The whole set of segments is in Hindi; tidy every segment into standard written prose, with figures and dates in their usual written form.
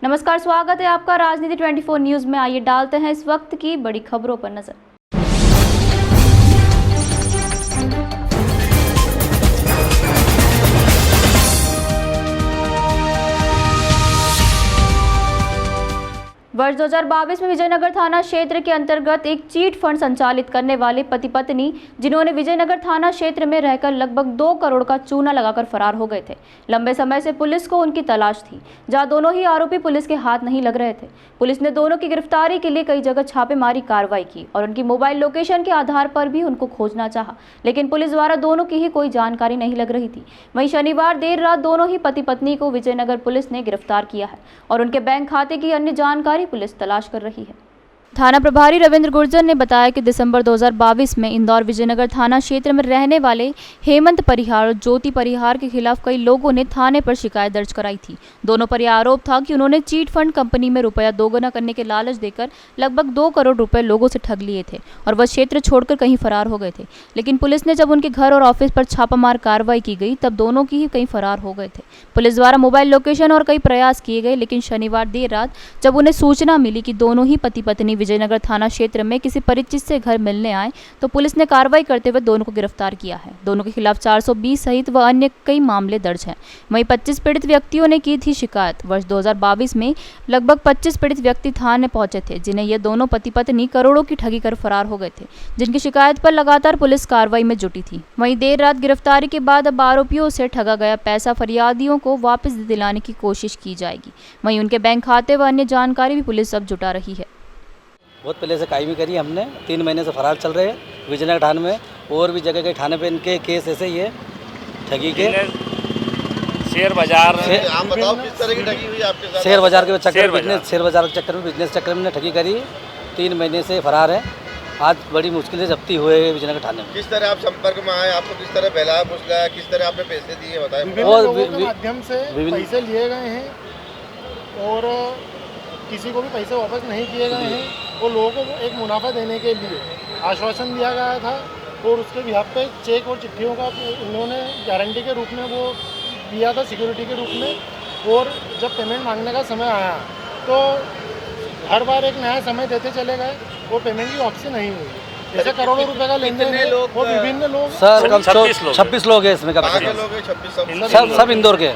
नमस्कार, स्वागत है आपका राजनीति 24 न्यूज में। आइए डालते हैं इस वक्त की बड़ी खबरों पर नजर। वर्ष 2022 में विजयनगर थाना क्षेत्र के अंतर्गत एक चीट फंड संचालित करने वाले पति पत्नी, जिन्होंने विजयनगर थाना क्षेत्र में रहकर लगभग 2 करोड़ का चूना लगाकर फरार हो गए थे। लंबे समय से पुलिस को उनकी तलाश थी, जहां दोनों ही आरोपी पुलिस के हाथ नहीं लग रहे थे। पुलिस ने दोनों की गिरफ्तारी के लिए कई जगह छापेमारी कार्रवाई की और उनकी मोबाइल लोकेशन के आधार पर भी उनको खोजना चाहा, लेकिन पुलिस द्वारा दोनों की ही कोई जानकारी नहीं लग रही थी। वहीं शनिवार देर रात दोनों ही पति पत्नी को विजयनगर पुलिस ने गिरफ्तार किया है और उनके बैंक खाते की अन्य जानकारी पुलिस तलाश कर रही है। थाना प्रभारी रविंद्र गुर्जर ने बताया कि दिसंबर 2022 में इंदौर विजयनगर थाना क्षेत्र में रहने वाले हेमंत परिहार और ज्योति परिहार के खिलाफ कई लोगों ने थाने पर शिकायत दर्ज कराई थी। दोनों पर यह आरोप था कि उन्होंने चीट फंड कंपनी में रुपया दोगुना करने के लालच देकर लगभग 2 करोड़ रुपए लोगों से ठग लिए थे और वह क्षेत्र छोड़कर कहीं फरार हो गए थे। लेकिन पुलिस ने जब उनके घर और ऑफिस पर छापामार कार्रवाई की गई, तब दोनों की ही कहीं फरार हो गए थे। पुलिस द्वारा मोबाइल लोकेशन और कई प्रयास किए गए, लेकिन शनिवार देर रात जब उन्हें सूचना मिली कि दोनों ही पति पत्नी विजयनगर थाना क्षेत्र में किसी परिचित से घर मिलने आए, तो पुलिस ने कार्रवाई करते हुए दोनों को गिरफ्तार किया है। दोनों के खिलाफ 420 सहित व अन्य कई मामले दर्ज हैं। वहीं 25 पीड़ित व्यक्तियों ने की थी शिकायत। वर्ष 2022 में लगभग 25 पीड़ित व्यक्ति थाने पहुंचे थे, जिन्हें ये दोनों पति पत्नी करोड़ों की ठगी कर फरार हो गए थे, जिनकी शिकायत पर लगातार पुलिस कार्रवाई में जुटी थी। वहीं देर रात गिरफ्तारी के बाद अब आरोपियों से ठगा गया पैसा फरियादियों को वापस दिलाने की कोशिश की जाएगी। वहीं उनके बैंक खाते व अन्य जानकारी भी पुलिस अब जुटा रही है। बहुत पहले से कायमी करी हमने, 3 महीने से फरार चल रहे हैं विजयनगर थाने में, और भी जगह के थाने पे इनके केस ऐसे ही है ठगी के। शेयर बाजार आप बताओ किस तरह की ठगी हुई आपके साथ? शेयर बाजार के चक्कर में, बिजनेस चक्कर में ठगी करी। 3 महीने से फरार है। आज बड़ी मुश्किल से जब्ती हुए विजयनगर थाने में। किस तरह आप संपर्क में आए, आपको किस तरह बहलाया फुसलाया, किस तरह आपने पैसे दिए बताएं। विभिन्न लोगों के माध्यम से पैसे लिए गए हैं और किसी को भी पैसे वापस नहीं किए गए हैं। वो लोगों को एक मुनाफा देने के लिए आश्वासन दिया गया था और उसके बिहाफ पे चेक और चिट्ठियों का उन्होंने गारंटी के रूप में वो दिया था, सिक्योरिटी के रूप में। और जब पेमेंट मांगने का समय आया तो हर बार एक नया समय देते चले गए और पेमेंट की वापसी नहीं हुई। जैसे करोड़ों रुपए का लेन देन वो विभिन्न लोग, सर 26 लोग हैं इसमें। 26 सब इंदौर के।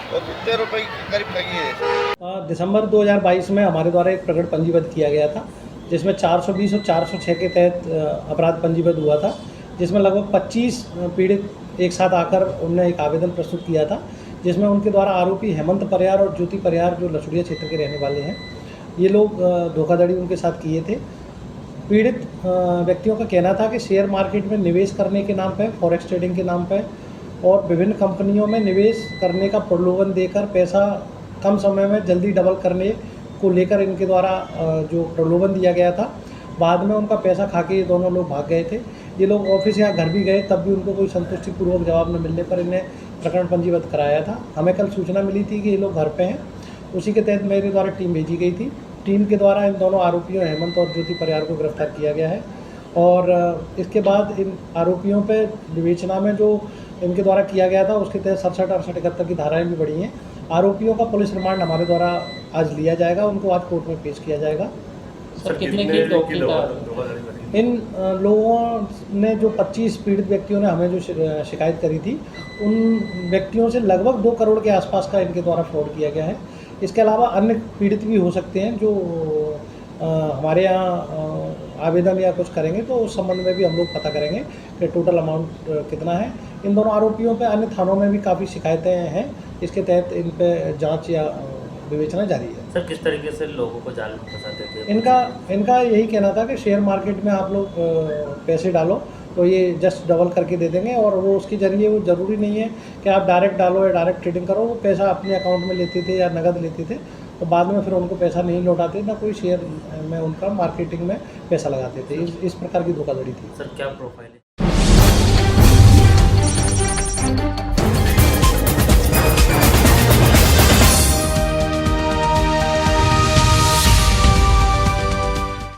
और कितने रुपए की करीब ठगी है? दिसंबर 2022 में हमारे द्वारा एक प्रकरण पंजीबद्ध किया गया था, जिसमें 420 और 406 के तहत अपराध पंजीबद्ध हुआ था, जिसमें लगभग 25 पीड़ित एक साथ आकर उन्होंने एक आवेदन प्रस्तुत किया था, जिसमें उनके द्वारा आरोपी हेमंत परिहार और ज्योति परिहार, जो लसुड़िया क्षेत्र के रहने वाले हैं, ये लोग धोखाधड़ी उनके साथ किए थे। पीड़ित व्यक्तियों का कहना था कि शेयर मार्केट में निवेश करने के नाम पर, फॉरेक्स ट्रेडिंग के नाम पर और विभिन्न कंपनियों में निवेश करने का प्रलोभन देकर पैसा कम समय में जल्दी डबल करने को लेकर इनके द्वारा जो प्रलोभन दिया गया था, बाद में उनका पैसा खा के ये दोनों लोग भाग गए थे। ये लोग ऑफिस या घर भी गए, तब भी उनको कोई संतुष्टिपूर्वक जवाब न मिलने पर इन्हें प्रकरण पंजीबद्ध कराया था। हमें कल सूचना मिली थी कि ये लोग घर पे हैं, उसी के तहत मेरे द्वारा टीम भेजी गई थी। टीम के द्वारा इन दोनों आरोपियों हेमंत और ज्योति परिहार को गिरफ्तार किया गया है और इसके बाद इन आरोपियों पर विवेचना में जो इनके द्वारा किया गया था, उसके तहत 67, 68, 71 की धाराएं भी बढ़ी हैं। आरोपियों का पुलिस रिमांड हमारे द्वारा आज लिया जाएगा, उनको आज कोर्ट में पेश किया जाएगा। सर कितने की इन लोगों ने, जो 25 पीड़ित व्यक्तियों ने हमें जो शिकायत करी थी, उन व्यक्तियों से लगभग 2 करोड़ के आसपास का इनके द्वारा फ्रॉड किया गया है। इसके अलावा अन्य पीड़ित भी हो सकते हैं जो हमारे यहाँ आवेदन या कुछ करेंगे, तो उस संबंध में भी हम लोग पता करेंगे कि टोटल अमाउंट कितना है। इन दोनों आरोपियों पे अन्य थानों में भी काफ़ी शिकायतें हैं, इसके तहत इन पे जांच या विवेचना जारी है। सर किस तरीके से लोगों को जाल में फंसाते थे? इनका यही कहना था कि शेयर मार्केट में आप लोग पैसे डालो तो ये जस्ट डबल करके दे देंगे, और वो उसके जरिए, वो ज़रूरी नहीं है कि आप डायरेक्ट डालो या डायरेक्ट ट्रेडिंग करो। वो पैसा अपने अकाउंट में लेते थे या नकद लेते थे, तो बाद में फिर उनको पैसा नहीं लौटाते, ना कोई शेयर में उनका मार्केटिंग में पैसा लगाते थे। इस प्रकार की धोखाधड़ी थी। सर क्या प्रोफाइल है?